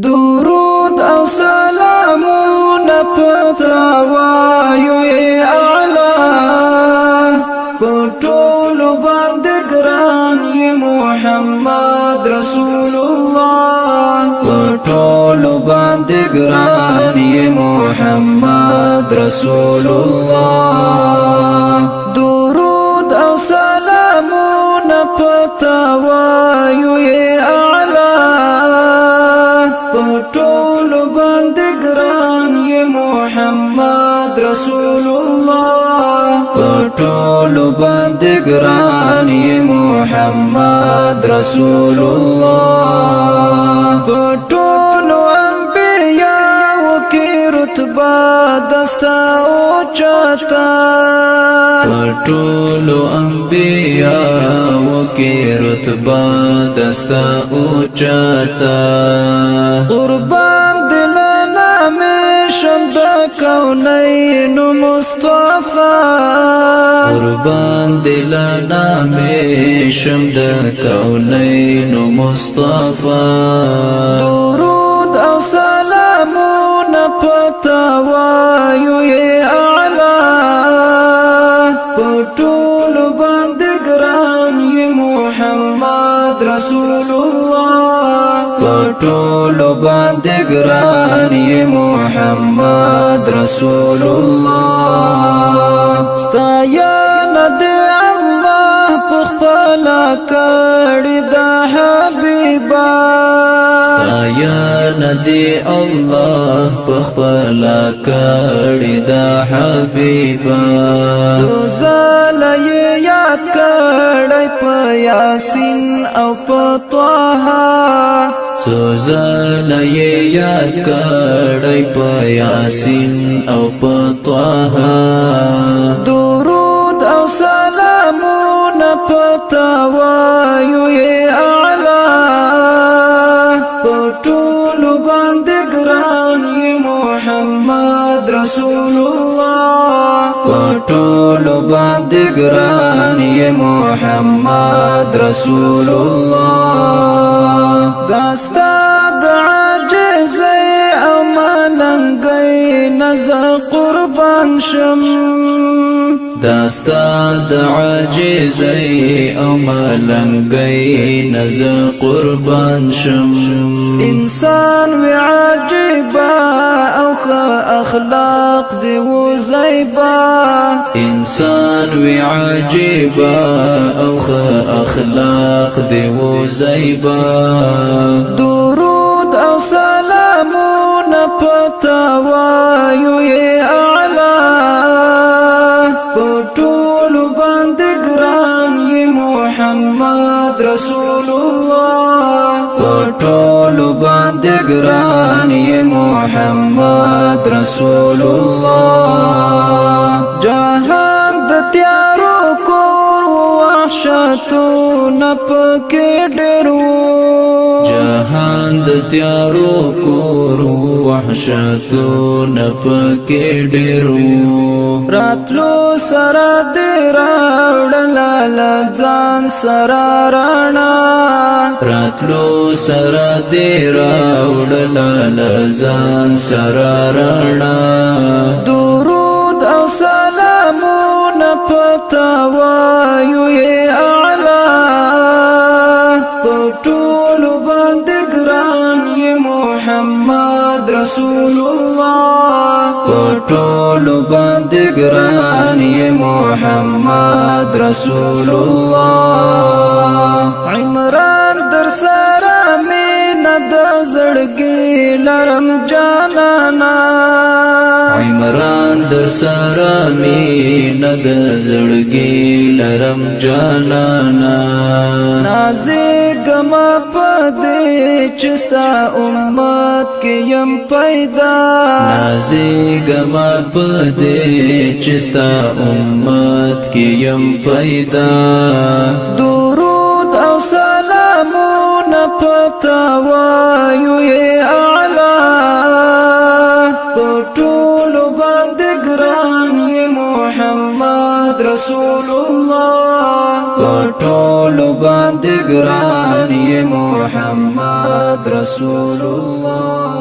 درود او سلامون پتا وایو ای اعلی پټول باندې ګران ی محمد رسول الله پټول باندې ګران ی محمد رسول الله درود او سلامون پتا وایو ای اعلی پټول باندې ګران ی محمد رسول الله پټول باندې ګران ی محمد رسول الله پټول انبیاء کی رتبه دستا او چاته پټول انبیاء کی رتبه دستا او چاته قربان دلنا میں شمد کونین مصطفی قربان دلنا میں شمد کونین مصطفی درود او سلامون پتا وایو ی اعلی پټول باندې ګران ی محمد رسول الله پټول باندې ګران ی محمد رسول الله ستاینه د الله په خپل کړي د حبیبا ستاینه د الله په خپل کړي د حبیبا سوزل یاد کړي په یاسین او په طه سوزل یاد کړي په یاسین او په طه درود او سلامون پتا وایو ی اعلی پټول باندې ګران ی محمد رسول الله پټول باندې ګران ی محمد رسول الله داستا د عاجز او ملنګي نزه قربان شم داستا د عاجز او ملنګي نزه قربان شم انسان وی عجیبا او اخلاق دی و زیبا انسان وی عجیبا او اخلاق دی و زیبا درود او سلامون پتا وایو ی اعلی پټول باندې ګران ی محمد رسول الله پټول باندې ګران ی محمد رسول الله جهان د تیارو کور وحشتو نپک ډیرو جهان د تیارو کور وحشتو نپک ډیرو راتلو سره د راوړل ځان سره رانا راتلو سره د راوړل ځان سره رانا درود او سلامون پتا وایو ی اعلی پټول باندې ګران ی محمد رسول الله پټول باندې ګران ی محمد رسول الله عمران در سره مینه د زړګي لرم جانانا عمران در سره مینه د زړګي لرم جانانا نازګم پدې چستا امت کې يم پیدا نازګم پدې چستا امت کې يم پیدا درود او سلامون پتا وایو ی اعلی پټول باندې ګران ی محمد رسول الله پټول باندې ګران ی محمد محمد رسول الله